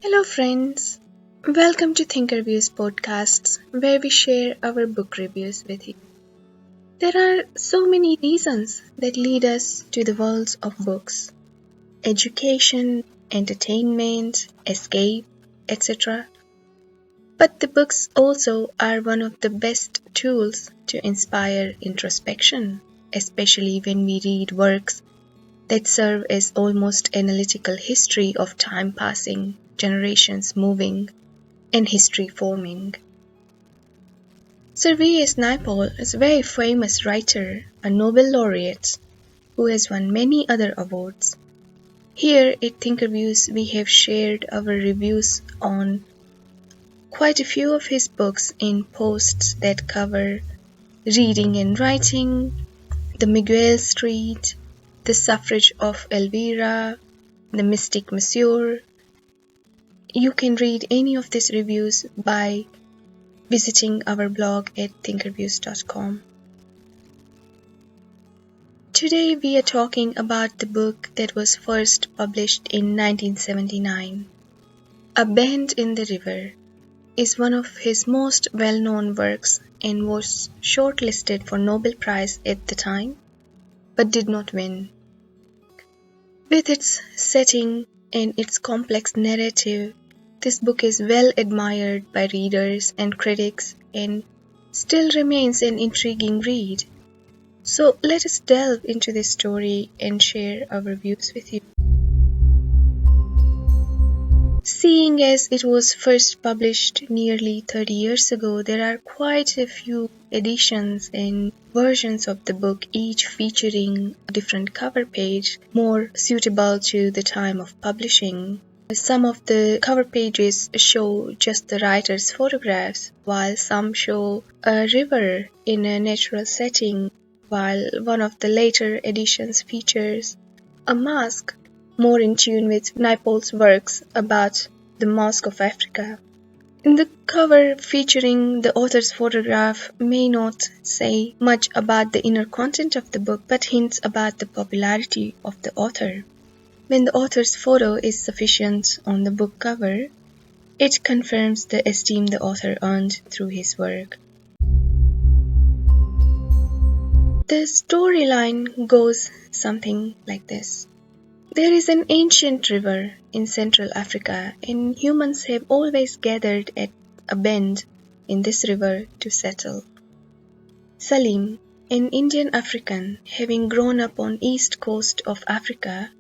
Hello, friends. Welcome to ThinkerViews podcasts, where we share our book reviews with you. There are so many reasons that lead us to the worlds of books: education, entertainment, escape, etc. But the books also are one of the best tools to inspire introspection, especially when we read works that serve as almost analytical history of time passing, generations moving, and history forming. Sir V S Naipaul is a very famous writer, a Nobel laureate, who has won many other awards. Here at ThinkerViews we have shared our reviews on quite a few of his books in posts that cover reading and writing, the Miguel Street, the suffrage of Elvira, the mystic Monsieur. You can read any of these reviews by visiting our blog at thinkerviews.com. Today we are talking about the book that was first published in 1979. A Bend in the River is one of his most well-known works and was shortlisted for Nobel Prize at the time, but did not win. With its setting and its complex narrative, this book is well admired by readers and critics and still remains an intriguing read. So let us delve into this story and share our views with you. Seeing as it was first published nearly 30 years ago, there are quite a few editions and versions of the book, each featuring a different cover page, more suitable to the time of publishing. Some of the cover pages show just the writer's photographs, while some show a river in a natural setting, while one of the later editions features a mask more in tune with Naipaul's works about the Mask of Africa. The cover featuring the author's photograph may not say much about the inner content of the book, but hints about the popularity of the author. When the author's photo is sufficient on the book cover, it confirms the esteem the author earned through his work. The storyline goes something like this. There is an ancient river in Central Africa, and humans have always gathered at a bend in this river to settle. Salim, an Indian African having grown up on east coast of Africa,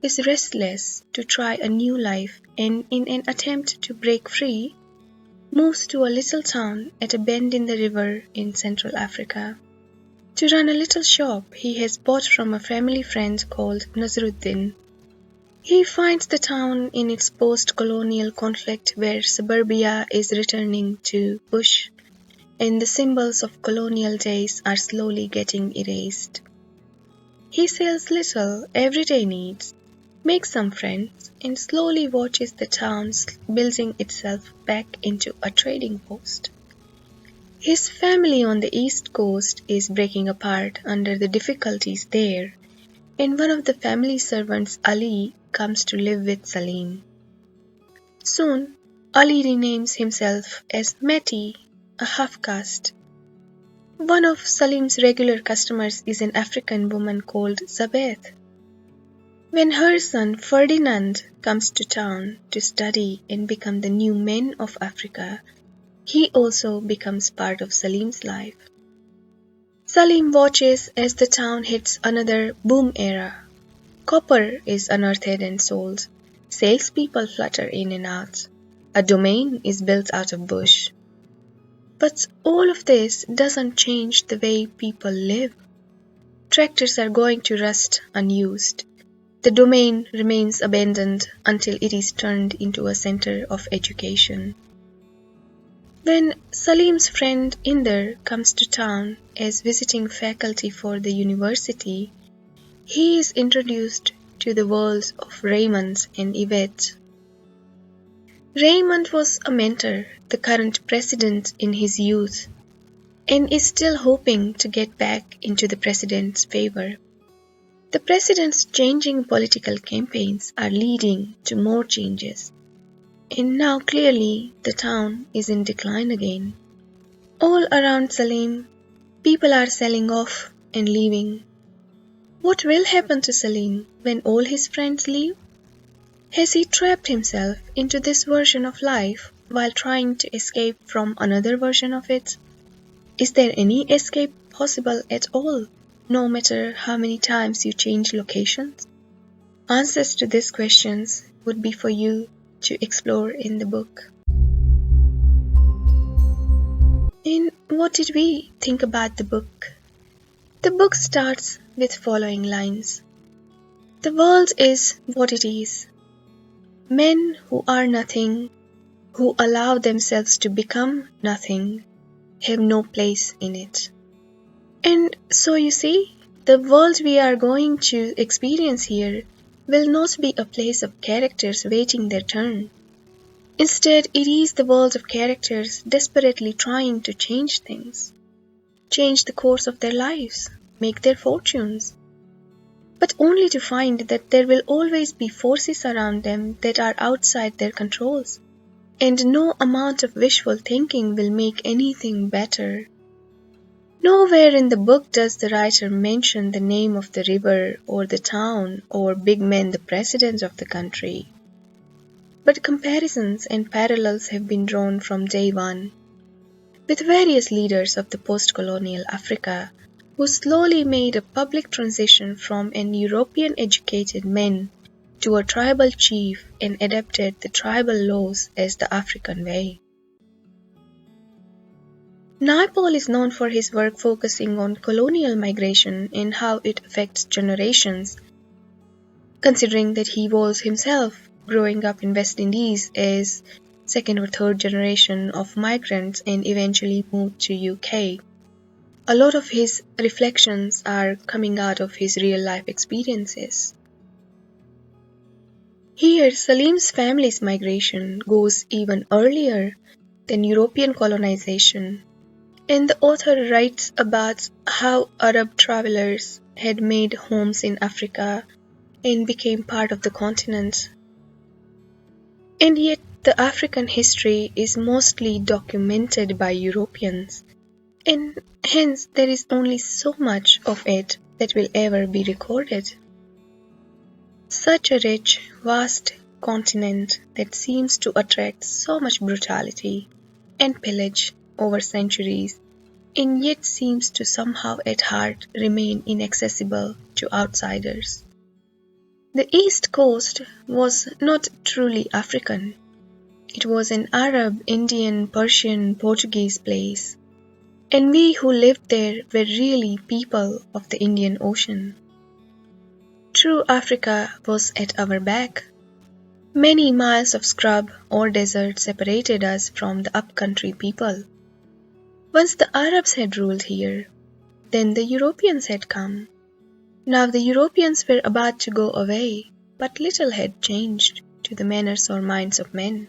is restless to try a new life and, in an attempt to break free, moves to a little town at a bend in the river in Central Africa. To run a little shop he has bought from a family friend called Nazruddin. He finds the town in its post-colonial conflict where suburbia is returning to bush and the symbols of colonial days are slowly getting erased. He sells little everyday needs, makes some friends, and slowly watches the town building itself back into a trading post. His family on the east coast is breaking apart under the difficulties there, and one of the family servants, Ali, comes to live with Salim. Soon, Ali renames himself as Meti, a half-caste. One of Salim's regular customers is an African woman called Zabeth. When her son Ferdinand comes to town to study and become the new man of Africa, he also becomes part of Salim's life. Salim watches as the town hits another boom era. Copper is unearthed and sold. Salespeople flutter in and out. A domain is built out of bush. But all of this doesn't change the way people live. Tractors are going to rust unused. The domain remains abandoned until it is turned into a center of education. When Salim's friend Inder comes to town as visiting faculty for the university, he is introduced to the worlds of Raymond and Yvette. Raymond was a mentor, the current president in his youth, and is still hoping to get back into the president's favor. The president's changing political campaigns are leading to more changes. and now clearly the town is in decline again. All around Salim, people are selling off and leaving. What will happen to Salim when all his friends leave? Has he trapped himself into this version of life while trying to escape from another version of it? Is there any escape possible at all, no matter how many times you change locations? Answers to these questions would be for you to explore in the book. And what did we think about the book? The book starts with following lines. The world is what it is. Men who are nothing, who allow themselves to become nothing, have no place in it. And so you see, the world we are going to experience here will not be a place of characters waiting their turn. Instead, it is the world of characters desperately trying to change things, change the course of their lives, make their fortunes, but only to find that there will always be forces around them that are outside their controls, and no amount of wishful thinking will make anything better. Nowhere in the book does the writer mention the name of the river or the town or big men, the president of the country. But comparisons and parallels have been drawn from day one, with various leaders of the post-colonial Africa who slowly made a public transition from an European-educated man to a tribal chief and adapted the tribal laws as the African way. Naipaul is known for his work focusing on colonial migration and how it affects generations, considering that he was himself growing up in West Indies as second or third generation of migrants and eventually moved to UK. A lot of his reflections are coming out of his real-life experiences. Here, Salim's family's migration goes even earlier than European colonization, and the author writes about how Arab travelers had made homes in Africa and became part of the continent. And yet, the African history is mostly documented by Europeans, and hence there is only so much of it that will ever be recorded. Such a rich, vast continent that seems to attract so much brutality and pillage over centuries, and yet seems to somehow at heart remain inaccessible to outsiders. The East Coast was not truly African. It was an Arab, Indian, Persian, Portuguese place, and we who lived there were really people of the Indian Ocean. True Africa was at our back. Many miles of scrub or desert separated us from the upcountry people. Once the Arabs had ruled here, then the Europeans had come. Now the Europeans were about to go away, but little had changed to the manners or minds of men.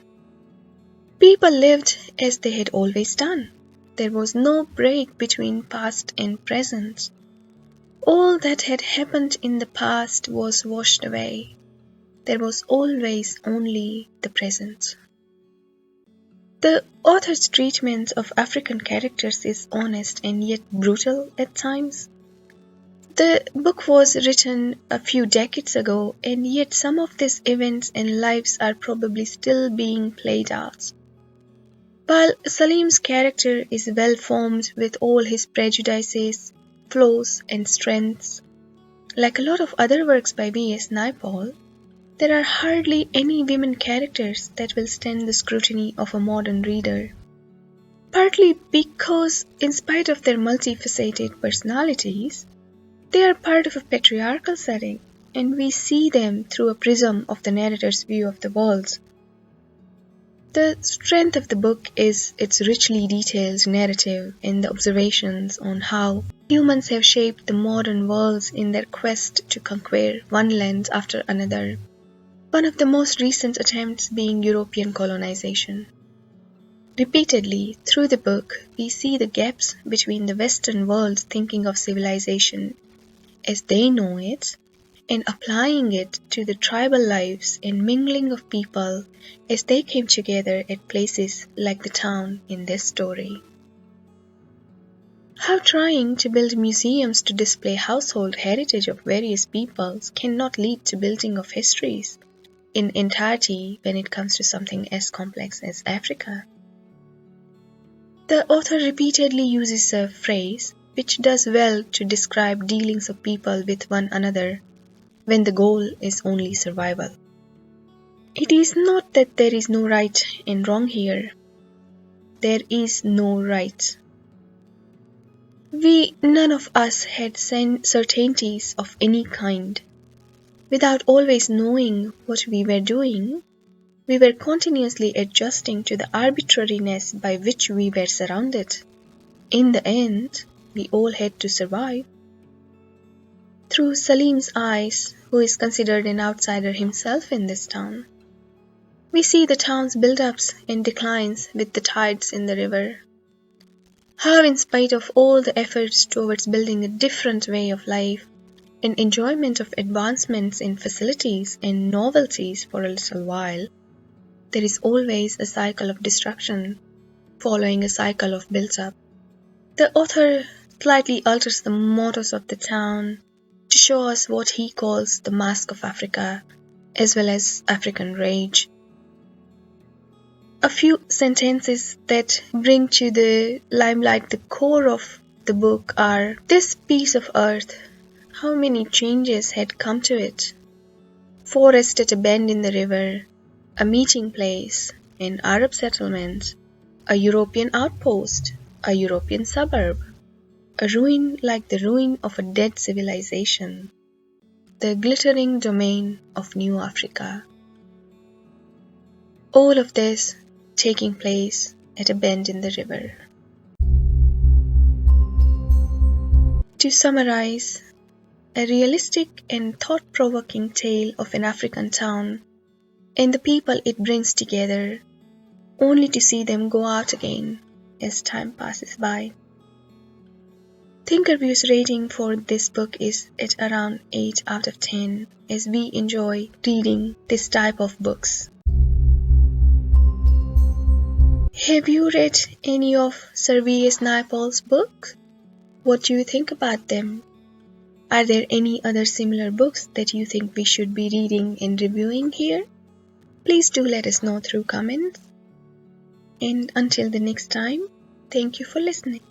People lived as they had always done. There was no break between past and present. All that had happened in the past was washed away. There was always only the present. The author's treatment of African characters is honest and yet brutal at times. The book was written a few decades ago, and yet some of these events and lives are probably still being played out. While Salim's character is well formed with all his prejudices, flaws and strengths, like a lot of other works by V S Naipaul, there are hardly any women characters that will stand the scrutiny of a modern reader. Partly because, in spite of their multifaceted personalities, they are part of a patriarchal setting, and we see them through a prism of the narrator's view of the world. The strength of the book is its richly detailed narrative and the observations on how humans have shaped the modern worlds in their quest to conquer one land after another, one of the most recent attempts being European colonization. Repeatedly, through the book, we see the gaps between the Western world thinking of civilization as they know it and applying it to the tribal lives and mingling of people as they came together at places like the town in this story. How trying to build museums to display household heritage of various peoples cannot lead to building of histories in entirety when it comes to something as complex as Africa. The author repeatedly uses a phrase which does well to describe dealings of people with one another when the goal is only survival. It is not that there is no right and wrong here. There is no right. We none of us had certainties of any kind. Without always knowing what we were doing, we were continuously adjusting to the arbitrariness by which we were surrounded. In the end, we all had to survive. Through Salim's eyes, who is considered an outsider himself in this town, we see the town's build-ups and declines with the tides in the river. How, in spite of all the efforts towards building a different way of life and enjoyment of advancements in facilities and novelties for a little while, there is always a cycle of destruction following a cycle of build-up. The author slightly alters the mottos of the town to show us what he calls the mask of Africa, as well as African rage. A few sentences that bring to the limelight the core of the book are, "This piece of earth, how many changes had come to it? Forest at a bend in the river, a meeting place, an Arab settlement, a European outpost, a European suburb, a ruin like the ruin of a dead civilization, the glittering domain of New Africa." All of this taking place at a bend in the river. To summarize, a realistic and thought-provoking tale of an African town and the people it brings together, only to see them go out again as time passes by. ThinkerViews rating for this book is at around 8 out of 10, as we enjoy reading this type of books. Have you read any of Sir V S Naipaul's books? What do you think about them? Are there any other similar books that you think we should be reading and reviewing here? Please do let us know through comments. And until the next time, thank you for listening.